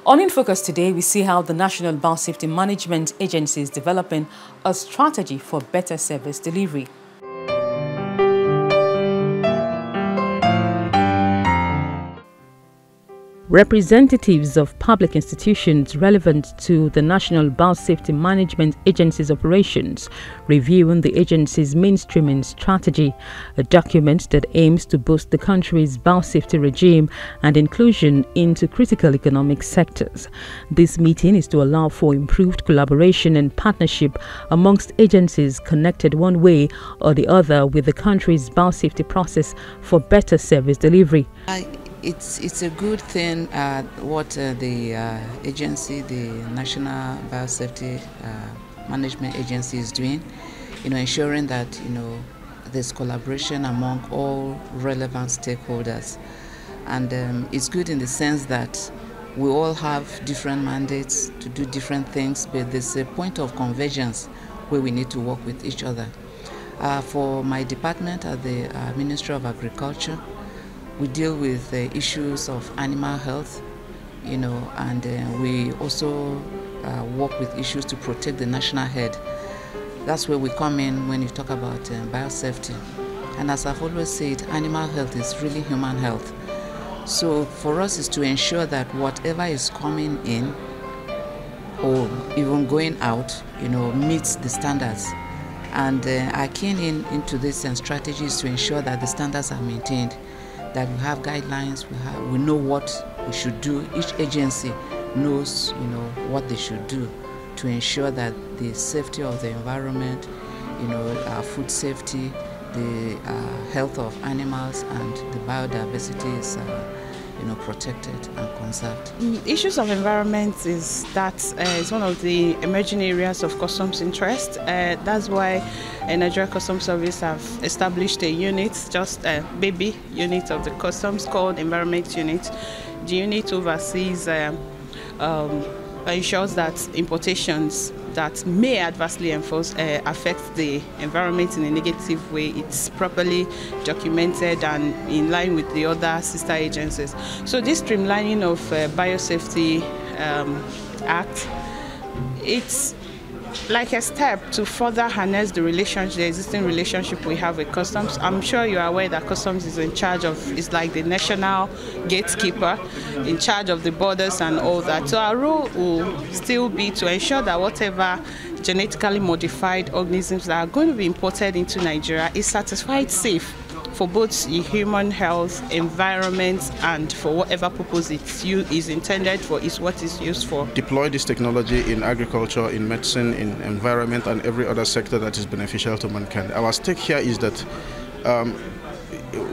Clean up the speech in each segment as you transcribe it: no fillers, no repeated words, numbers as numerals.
On In Focus today, we see how the National Biosafety Management Agency is developing a strategy for better service delivery. Representatives of public institutions relevant to the National Biosafety Management Agency's operations reviewing the agency's mainstreaming strategy, a document that aims to boost the country's biosafety regime and inclusion into critical economic sectors. This meeting is to allow for improved collaboration and partnership amongst agencies connected one way or the other with the country's biosafety process for better service delivery. It's a good thing what the agency, the National Biosafety Management Agency is doing, ensuring that, there's collaboration among all relevant stakeholders. And it's good in the sense that we all have different mandates to do different things, but there's a point of convergence where we need to work with each other. For my department at the Ministry of Agriculture, we deal with issues of animal health, and we also work with issues to protect the national herd. That's where we come in when you talk about biosafety. And as I've always said, animal health is really human health. So for us is to ensure that whatever is coming in or even going out, meets the standards. And our keen into this strategies to ensure that the standards are maintained, that we have guidelines, we know what we should do. Each agency knows, what they should do to ensure that the safety of the environment, our food safety, the health of animals and the biodiversity is, protected and conserved. Issues of environment is one of the emerging areas of customs interest. That's why Nigeria Customs Service have established a unit, just a baby unit of the customs called Environment Unit. The unit oversees, ensures that importations that may adversely affect the environment in a negative way, it's properly documented and in line with the other sister agencies. So this streamlining of Biosafety Act, it's like a step to further harness the existing relationship we have with Customs. I'm sure you are aware that Customs is in charge of, is like the national gatekeeper, in charge of the borders and all that. So our role will still be to ensure that whatever genetically modified organisms that are going to be imported into Nigeria is certified safe for both human health, environment, and for whatever purpose it is intended for, is what it's used for. Deploy this technology in agriculture, in medicine, in environment, and every other sector that is beneficial to mankind. Our stake here is that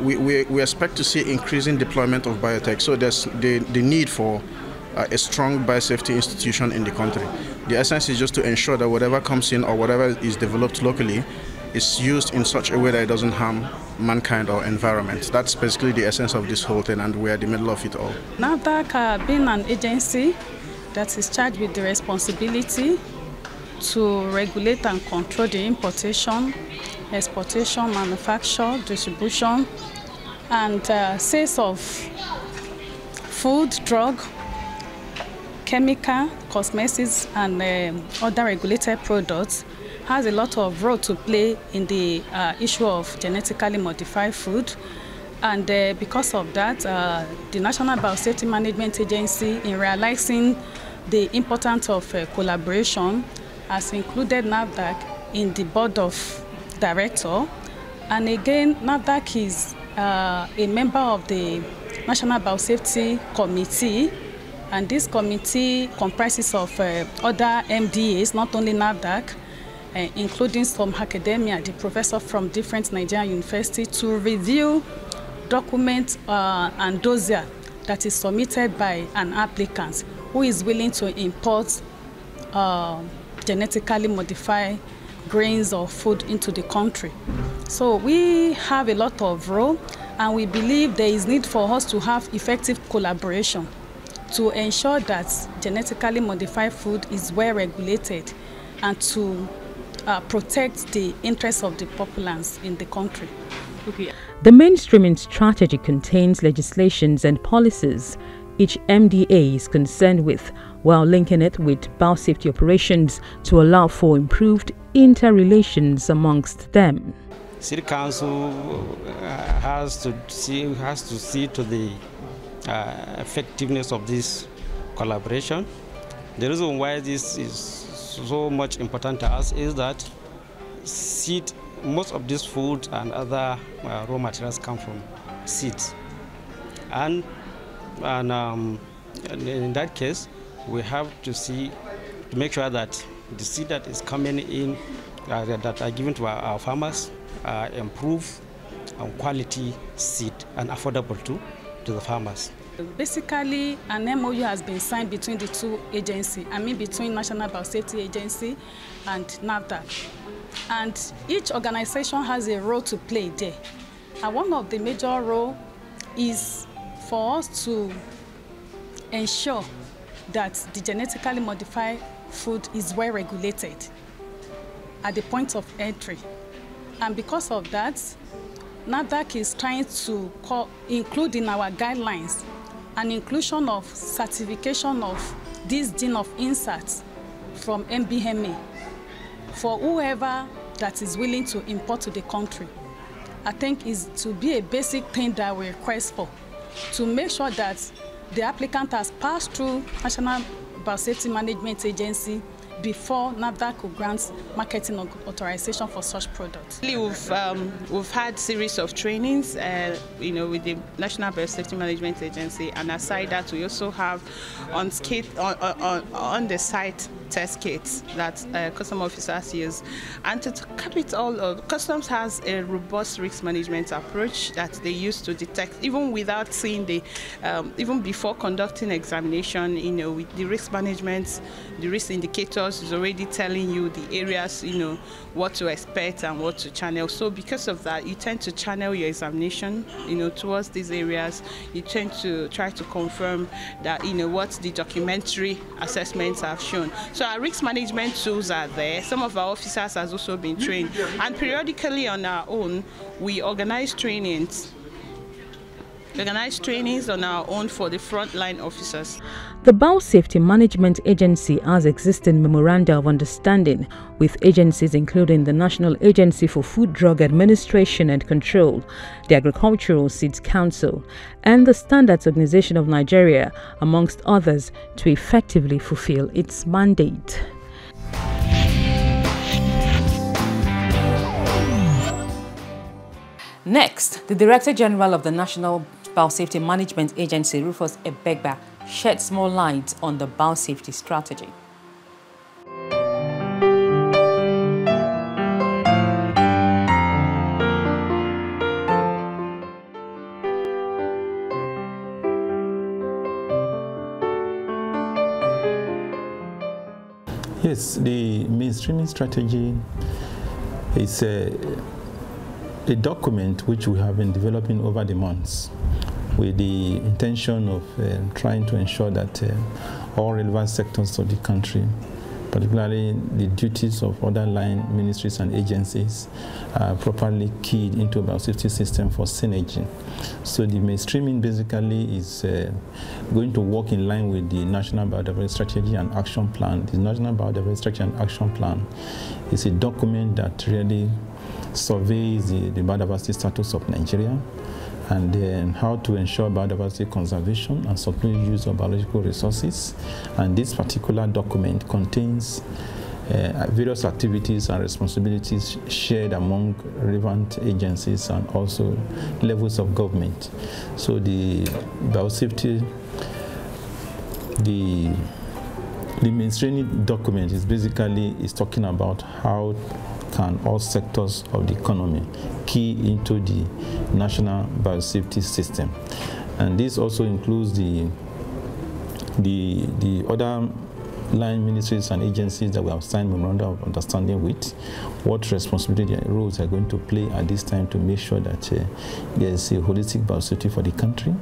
we expect to see increasing deployment of biotech, so there's the need for a strong biosafety institution in the country. The essence is just to ensure that whatever comes in or whatever is developed locally is used in such a way that it doesn't harm mankind or environment. That's basically the essence of this whole thing, and we're in the middle of it all. NAFDAC being an agency that is charged with the responsibility to regulate and control the importation, exportation, manufacture, distribution, and sales of food, drug, chemical, cosmetics, and other regulated products, has a lot of role to play in the issue of genetically modified food. And because of that, the National Biosafety Management Agency, in realizing the importance of collaboration, has included NAFDAC in the board of directors. And again, NAFDAC is a member of the National Biosafety Committee, and this committee comprises of other MDAs, not only NAFDAC, including some academia, the professors from different Nigerian universities, to review documents and dossier that is submitted by an applicant who is willing to import genetically modified grains or food into the country. So we have a lot of role, and we believe there is need for us to have effective collaboration to ensure that genetically modified food is well regulated and to protect the interests of the populace in the country. The mainstreaming strategy contains legislations and policies each MDA is concerned with, while linking it with biosafety operations to allow for improved interrelations amongst them. City Council has to see to the effectiveness of this collaboration. The reason why this is so much important to us is that most of this food and other raw materials come from seeds, and in that case, we have to make sure that the seed that is coming in that are given to our farmers improve quality seed and affordable to the farmers. Basically, an MOU has been signed between the two agencies, between National Biosafety Agency and NAFDAC. And each organization has a role to play there. And one of the major roles is for us to ensure that the genetically modified food is well regulated at the point of entry. And because of that, NAFDAC is trying to include in our guidelines an inclusion of certification of this gene of inserts from MBMA for whoever that is willing to import to the country. I think is to be a basic thing that we request for, to make sure that the applicant has passed through National Biosafety Management Agency before NAFDAC grants marketing authorization for such products. We've had series of trainings, with the National Biosafety Management Agency, and aside that, we also have on the site test kits that custom officers use. And to cap it all, Customs has a robust risk management approach that they use to detect, even without seeing even before conducting examination, with the risk management, the risk indicators is already telling you the areas, what to expect and what to channel. So because of that, you tend to channel your examination, towards these areas. You tend to try to confirm that, what the documentary assessments have shown. So our risk management tools are there. Some of our officers has also been trained. And periodically on our own, we organize trainings on our own for the frontline officers. The Biosafety Management Agency has existing memoranda of understanding with agencies including the National Agency for Food, Drug Administration and Control, the Agricultural Seeds Council, and the Standards Organization of Nigeria, amongst others, to effectively fulfill its mandate. Next, the Director General of the National Biosafety Management Agency, Rufus Ebegba, sheds more light on the biosafety strategy. Yes, the mainstreaming strategy is a document which we have been developing over the months with the intention of trying to ensure that all relevant sectors of the country, particularly the duties of other line ministries and agencies, are properly keyed into a biosafety system for synergy. So the mainstreaming basically is going to work in line with the National Biodiversity Strategy and Action Plan. The National Biodiversity Strategy and Action Plan is a document that really surveys the biodiversity status of Nigeria and how to ensure biodiversity conservation and sustainable use of biological resources. And this particular document contains various activities and responsibilities shared among relevant agencies and also levels of government. So the biosafety, the mainstreaming document is basically talking about how can all sectors of the economy key into the national biosafety system. And this also includes the other line ministries and agencies that we have signed memoranda of understanding with, what responsibility and roles are going to play at this time to make sure that there is a holistic biosafety for the country.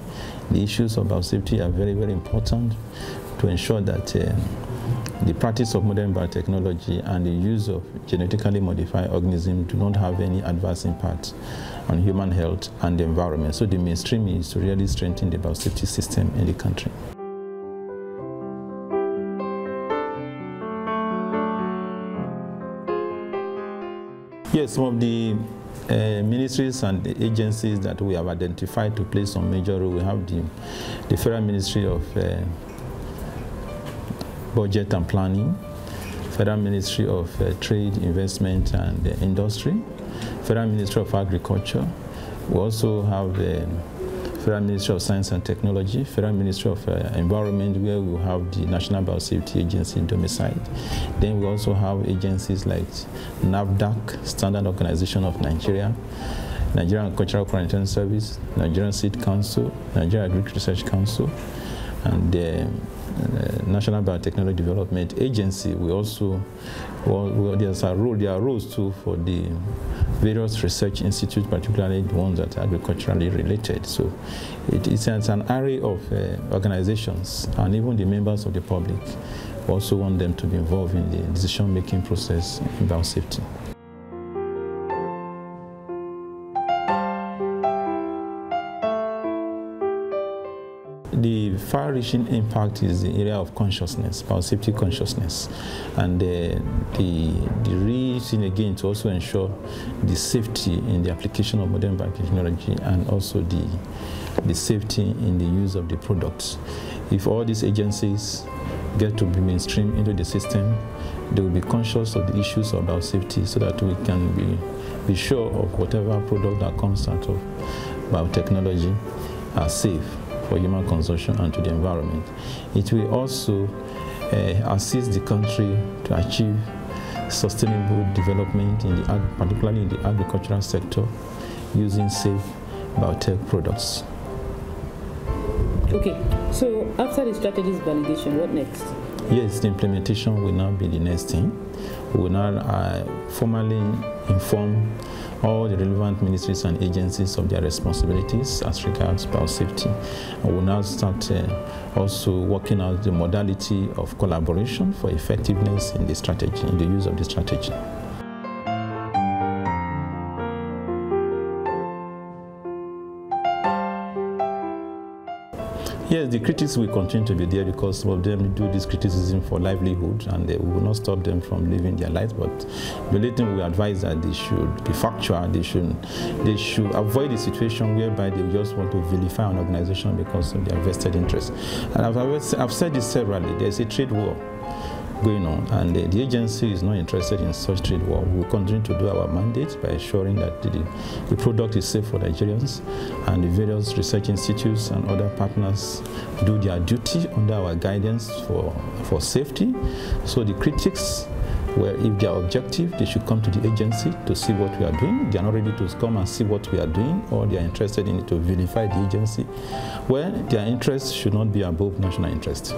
The issues of biosafety are very, very important to ensure that the practice of modern biotechnology and the use of genetically modified organisms do not have any adverse impact on human health and the environment. So the mainstream is to really strengthen the biosafety system in the country. Yes, some of the ministries and the agencies that we have identified to play some major role. We have the Federal Ministry of Budget and Planning, Federal Ministry of Trade, Investment and Industry, Federal Ministry of Agriculture. We also have the Federal Ministry of Science and Technology, Federal Ministry of Environment, where we have the National Biosafety Agency domiciled. Then we also have agencies like NAFDAC, Standard Organization of Nigeria, Nigerian Agricultural Quarantine Service, Nigerian Seed Council, Nigerian Agricultural Research Council, and the National Biotechnology Development Agency. We also, there are roles too for the various research institutes, particularly the ones that are agriculturally related. So it's an array of organizations, and even the members of the public also want them to be involved in the decision-making process in biosafety. The far-reaching impact is the area of consciousness, biosafety consciousness, and the real thing again to also ensure the safety in the application of modern biotechnology and also the safety in the use of the products. If all these agencies get to be mainstream into the system, they will be conscious of the issues of biosafety so that we can be sure of whatever product that comes out of biotechnology are safe for human consumption and to the environment. It will also assist the country to achieve sustainable development, particularly in the agricultural sector, using safe biotech products. Okay, so after the strategy's validation, what next? Yes, the implementation will now be the next thing. We will now formally inform all the relevant ministries and agencies of their responsibilities as regards biosafety. And we'll now start also working out the modality of collaboration for effectiveness in the strategy, in the use of the strategy. Yes, the critics will continue to be there because some of them do this criticism for livelihood, and we will not stop them from living their lives. But the only thing we advise that they should be factual. They should avoid a situation whereby they just want to vilify an organization because of their vested interests. And I've said this severally. There's a trade war going on, and the agency is not interested in such trade war. We will continue to do our mandate by ensuring that the product is safe for Nigerians, and the various research institutes and other partners do their duty under our guidance for safety. So the critics, where if they are objective, they should come to the agency to see what we are doing. They are not ready to come and see what we are doing, or they are interested in it to vilify the agency, where their interests should not be above national interest.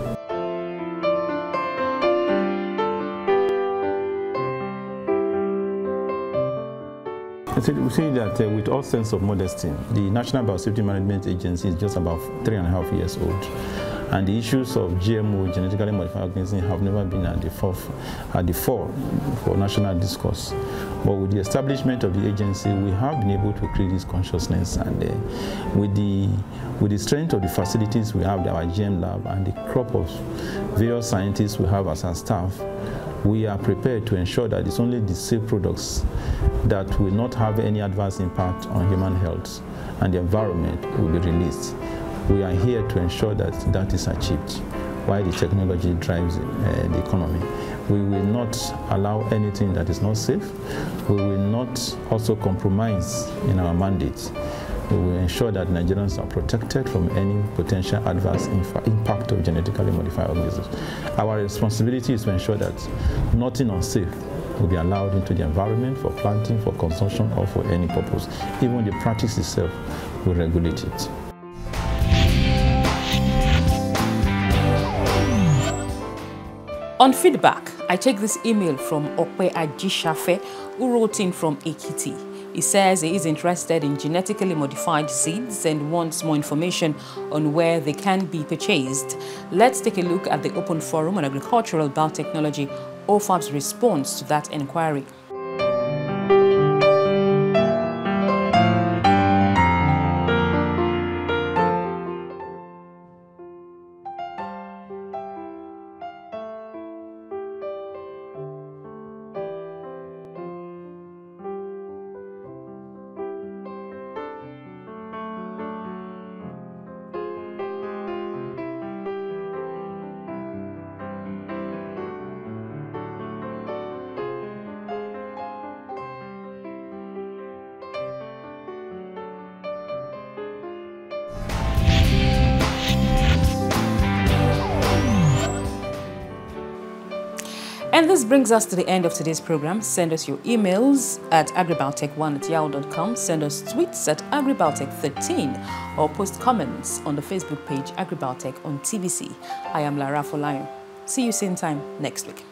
We see that with all sense of modesty, the National Biosafety Management Agency is just about 3.5 years old. And the issues of GMO, genetically modified organisms, have never been at the fore for national discourse. But with the establishment of the agency, we have been able to create this consciousness. And with the strength of the facilities we have, our GM lab, and the crop of various scientists we have as our staff, we are prepared to ensure that it's only the safe products that will not have any adverse impact on human health and the environment will be released. We are here to ensure that that is achieved while the technology drives the economy. We will not allow anything that is not safe. We will not also compromise in our mandates. We will ensure that Nigerians are protected from any potential adverse impact of genetically modified organisms. Our responsibility is to ensure that nothing unsafe will be allowed into the environment for planting, for consumption, or for any purpose. Even the practice itself will regulate it. On feedback, I take this email from Okwe Ajishafe, who wrote in from Ekiti. He says he is interested in genetically modified seeds and wants more information on where they can be purchased. Let's take a look at the Open Forum on Agricultural Biotechnology, OFAB's response to that inquiry. And this brings us to the end of today's program. Send us your emails at agribiotech1@yahoo.com. Send us tweets at agribiotech13 or post comments on the Facebook page Agribiotech on TVC. I am Lara Folayo. See you same time next week.